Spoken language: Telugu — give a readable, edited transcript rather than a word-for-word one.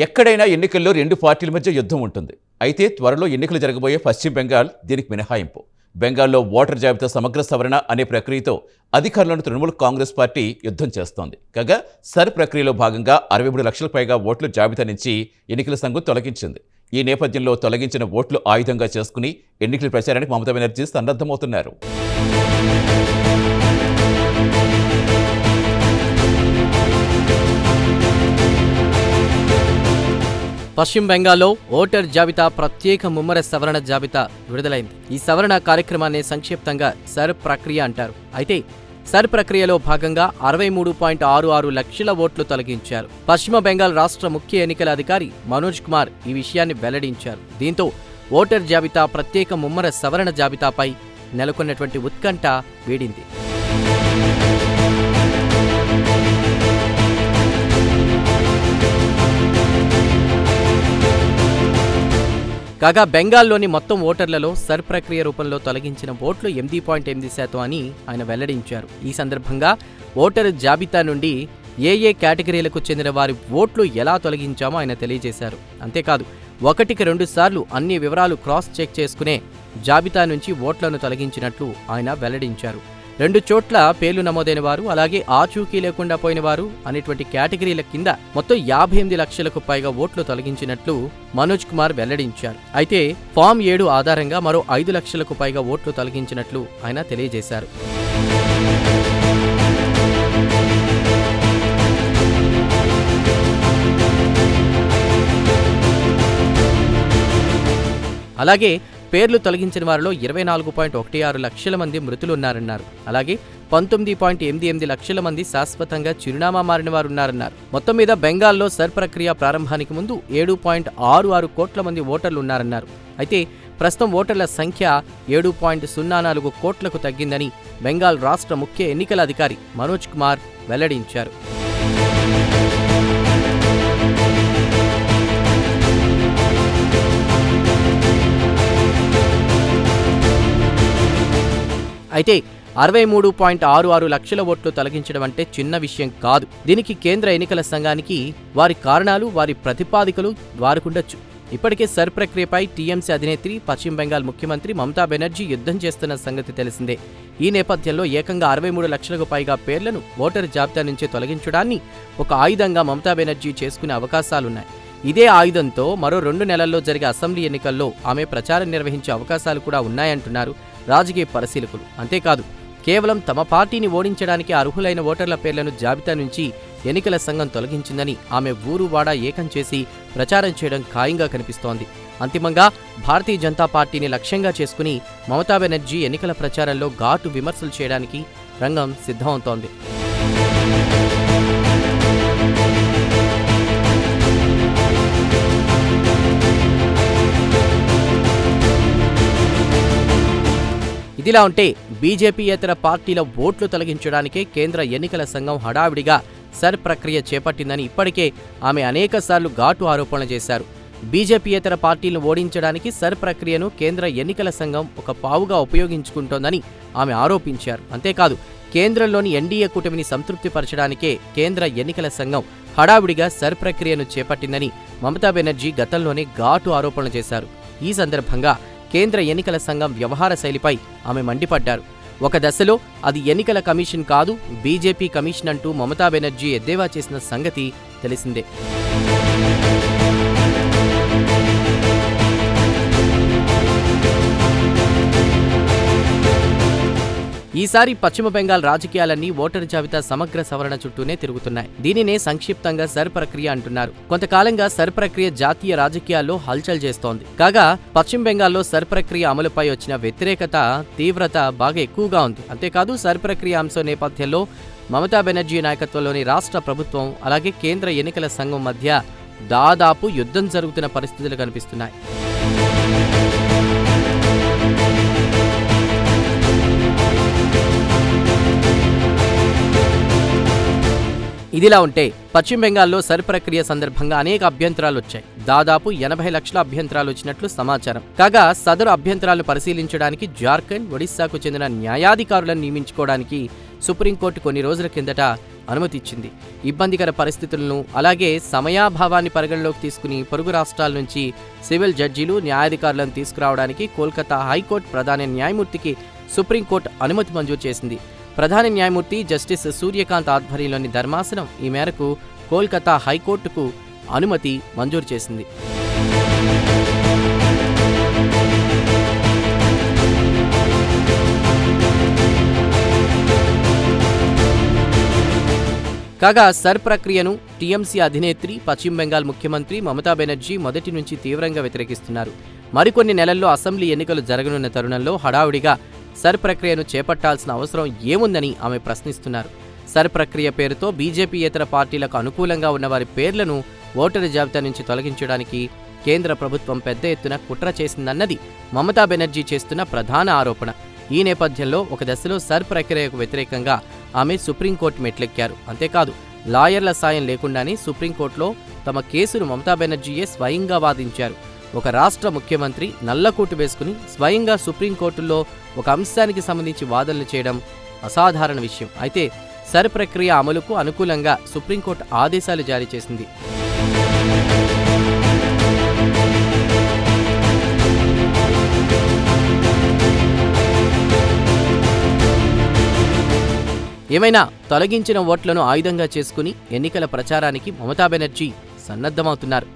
ఎక్కడైనా ఎన్నికల్లో రెండు పార్టీల మధ్య యుద్ధం ఉంటుంది. అయితే త్వరలో ఎన్నికలు జరగబోయే పశ్చిమ బెంగాల్ దీనికి మినహాయింపు. బెంగాల్లో ఓటర్ జాబితా సమగ్ర సవరణ అనే ప్రక్రియతో అధికారంలోని తృణమూల్ కాంగ్రెస్ పార్టీ యుద్ధం చేస్తోంది. కాగా సర్ ప్రక్రియలో భాగంగా 63 లక్షల పైగా ఓట్ల జాబితా నుంచి ఎన్నికల సంఘం తొలగించింది. ఈ నేపథ్యంలో తొలగించిన ఓట్లు ఆయుధంగా చేసుకుని ఎన్నికల ప్రచారానికి మమతా బెనర్జీ సన్నద్ధమవుతున్నారు. పశ్చిమ బెంగాల్లో ఓటర్ జాబితా ప్రత్యేక ముమ్మర సవరణ జాబితా విడుదలైంది. ఈ సవరణ కార్యక్రమాన్ని సంక్షిప్తంగా సర్ ప్రక్రియ అంటారు. అయితే సర్ ప్రక్రియలో భాగంగా 63.66 లక్షల ఓట్లు తొలగించారు. పశ్చిమ బెంగాల్ రాష్ట్ర ముఖ్య ఎన్నికల అధికారి మనోజ్ కుమార్ ఈ విషయాన్ని వెల్లడించారు. దీంతో ఓటర్ జాబితా ప్రత్యేక ముమ్మర సవరణ జాబితాపై నెలకొన్నటువంటి ఉత్కంఠ వీడింది. కాగా బెంగాల్లోని మొత్తం ఓటర్లలో సర్ ప్రక్రియ రూపంలో తొలగించిన ఓట్లు 8.8% అని ఆయన వెల్లడించారు. ఈ సందర్భంగా ఓటరు జాబితా నుండి ఏ కేటగిరీలకు చెందిన వారి ఓట్లు ఎలా తొలగించామో ఆయన తెలియజేశారు. అంతేకాదు 1కి 2 సార్లు అన్ని వివరాలు క్రాస్ చెక్ చేసుకునే జాబితా నుంచి ఓట్లను తొలగించినట్లు ఆయన వెల్లడించారు. 2 చోట్ల పేర్లు నమోదైన వారు, అలాగే ఆచూకీ లేకుండా పోయిన వారు అనేటువంటి కేటగిరీల కింద మొత్తం 58 లక్షలకు పైగా ఓట్లు తొలగించినట్లు మనోజ్ కుమార్ వెల్లడించారు. అయితే ఫామ్ 7 ఆధారంగా మరో 5 లక్షలకు పైగా ఓట్లు తొలగించినట్లు ఆయన తెలియజేశారు. అలాగే పేర్లు తొలగించిన వారిలో 24.16 లక్షల మంది మృతులున్నారన్నారు. అలాగే 19.88 లక్షల మంది శాశ్వతంగా చిరునామా మారిన వారున్నారన్నారు. మొత్తం మీద బెంగాల్లో సర్ ప్రక్రియ ప్రారంభానికి ముందు 7.66 కోట్ల మంది ఓటర్లు ఉన్నారన్నారు. అయితే ప్రస్తుతం ఓటర్ల సంఖ్య 7.04 కోట్లకు తగ్గిందని బెంగాల్ రాష్ట్ర ముఖ్య ఎన్నికల అధికారి మనోజ్ కుమార్ వెల్లడించారు. అయితే 63.66 లక్షల ఓట్లు తొలగించడం అంటే చిన్న విషయం కాదు. దీనికి కేంద్ర ఎన్నికల సంఘానికి వారి కారణాలు, వారి ప్రతిపాదికలు వారికుండొచ్చు. ఇప్పటికే సర్ ప్రక్రియపై టీఎంసీ అధినేత్రి, పశ్చిమ బెంగాల్ ముఖ్యమంత్రి మమతా బెనర్జీ యుద్ధం చేస్తున్న సంగతి తెలిసిందే. ఈ నేపథ్యంలో ఏకంగా 63 లక్షలకు పైగా పేర్లను ఓటరు జాబితా నుంచి తొలగించడాన్ని ఒక ఆయుధంగా మమతా బెనర్జీ చేసుకునే అవకాశాలున్నాయి. ఇదే ఆయుధంతో మరో 2 నెలల్లో జరిగే అసెంబ్లీ ఎన్నికల్లో ఆమె ప్రచారం నిర్వహించే అవకాశాలు కూడా ఉన్నాయంటున్నారు రాజకీయ పరిశీలకులు. అంతేకాదు కేవలం తమ పార్టీని ఓడించడానికి అర్హులైన ఓటర్ల పేర్లను జాబితా నుంచి ఎన్నికల సంఘం తొలగించిందని ఆమె ఊరువాడా ఏకం చేసి ప్రచారం చేయడం ఖాయంగా కనిపిస్తోంది. అంతిమంగా భారతీయ జనతా పార్టీని లక్ష్యంగా చేసుకుని మమతా బెనర్జీ ఎన్నికల ప్రచారంలో ఘాటు విమర్శలు చేయడానికి రంగం సిద్ధమవుతోంది. ఇదిలా ఉంటే బీజేపీయేతర పార్టీల ఓట్లు తొలగించడానికే కేంద్ర ఎన్నికల సంఘం హడావిడిగా సర్ ప్రక్రియ చేపట్టిందని ఇప్పటికే ఆమె అనేకసార్లు ఘాటు ఆరోపణలు చేశారు. బీజేపీయేతర పార్టీలను ఓడించడానికి సర్ ప్రక్రియను కేంద్ర ఎన్నికల సంఘం ఒక పావుగా ఉపయోగించుకుంటోందని ఆమె ఆరోపించారు. అంతేకాదు కేంద్రంలోని ఎన్డీఏ కూటమిని సంతృప్తిపరచడానికే కేంద్ర ఎన్నికల సంఘం హడావిడిగా సర్ ప్రక్రియను చేపట్టిందని మమతా బెనర్జీ గతంలోనే ఘాటు ఆరోపణలు చేశారు. ఈ సందర్భంగా కేంద్ర ఎన్నికల సంఘం వ్యవహార శైలిపై ఆమె మండిపడ్డారు. ఒక దశలో అది ఎన్నికల కమిషన్ కాదు, బీజేపీ కమిషన్ అంటూ మమతా బెనర్జీ ఎద్దేవా చేసిన సంగతి తెలిసిందే. ఈసారి పశ్చిమ బెంగాల్ రాజకీయాలన్నీ ఓటరు జాబితా సమగ్ర సవరణ చుట్టూనే తిరుగుతున్నాయి. దీనినే సంక్షిప్తంగా సర్ ప్రక్రియ అంటున్నారు. కొంతకాలంగా సర్ ప్రక్రియ జాతీయ రాజకీయాల్లో హల్చల్ చేస్తోంది. కాగా పశ్చిమ బెంగాల్లో సర్ ప్రక్రియ అమలుపై వచ్చిన వ్యతిరేకత తీవ్రత బాగా ఎక్కువగా ఉంది. అంతేకాదు సర్ ప్రక్రియ అంశం నేపథ్యంలో మమతా బెనర్జీ నాయకత్వంలోని రాష్ట్ర ప్రభుత్వం, అలాగే కేంద్ర ఎన్నికల సంఘం మధ్య దాదాపు యుద్ధం జరుగుతున్న పరిస్థితులు కనిపిస్తున్నాయి. ఇదిలా ఉంటే పశ్చిమ బెంగాల్లో సర్ ప్రక్రియ సందర్భంగా అనేక అభ్యంతరాలు వచ్చాయి. దాదాపు 80 లక్షల అభ్యంతరాలు వచ్చినట్లు సమాచారం. కాగా సదరు అభ్యంతరాలను పరిశీలించడానికి జార్ఖండ్, ఒడిశాకు చెందిన న్యాయాధికారులను నియమించుకోవడానికి సుప్రీంకోర్టు కొన్ని రోజుల కిందట అనుమతి ఇచ్చింది. ఇబ్బందికర పరిస్థితులను అలాగే సమయాభావాన్ని పరిగణలోకి తీసుకుని పొరుగు రాష్ట్రాల నుంచి సివిల్ జడ్జీలు న్యాయాధికారులను తీసుకురావడానికి కోల్కతా హైకోర్టు ప్రధాన న్యాయమూర్తికి సుప్రీంకోర్టు అనుమతి మంజూరు చేసింది. ప్రధాన న్యాయమూర్తి జస్టిస్ సూర్యకాంత్ ఆధ్వర్యంలోని ధర్మాసనం ఈ మేరకు కోల్కతా హైకోర్టుకు అనుమతి మంజూరు చేసింది. కాగా సర్ ప్రక్రియను టీఎంసీ అధినేత్రి పశ్చిమ బెంగాల్ ముఖ్యమంత్రి మమతా బెనర్జీ మొదటి నుంచి తీవ్రంగా వ్యతిరేకిస్తున్నారు. మరికొన్ని నెలల్లో అసెంబ్లీ ఎన్నికలు జరగనున్న తరుణంలో హడావుడిగా సర్ ప్రక్రియను చేపట్టాల్సిన అవసరం ఏముందని ఆమె ప్రశ్నిస్తున్నారు. సర్ ప్రక్రియ పేరుతో బీజేపీయేతర పార్టీలకు అనుకూలంగా ఉన్న వారి పేర్లను ఓటరు జాబితా నుంచి తొలగించడానికి కేంద్ర ప్రభుత్వం పెద్ద ఎత్తున కుట్ర చేసిందన్నది మమతా బెనర్జీ చేస్తున్న ప్రధాన ఆరోపణ. ఈ నేపథ్యంలో ఒక దశలో సర్ ప్రక్రియకు వ్యతిరేకంగా ఆమె సుప్రీంకోర్టు మెట్లెక్కారు. అంతేకాదు లాయర్ల సాయం లేకుండానే సుప్రీంకోర్టులో తమ కేసును మమతా బెనర్జీయే స్వయంగా వాదించారు. ఒక రాష్ట్ర ముఖ్యమంత్రి నల్లకోటు వేసుకుని స్వయంగా సుప్రీంకోర్టులో ఒక అంశానికి సంబంధించి వాదనలు చేయడం అసాధారణ విషయం. అయితే సర్ ప్రక్రియ అమలుకు అనుకూలంగా సుప్రీంకోర్టు ఆదేశాలు జారీ చేసింది. ఏమైనా తొలగించిన ఓట్లను ఆయుధంగా చేసుకుని ఎన్నికల ప్రచారానికి మమతా బెనర్జీ సన్నద్ధమవుతున్నారు.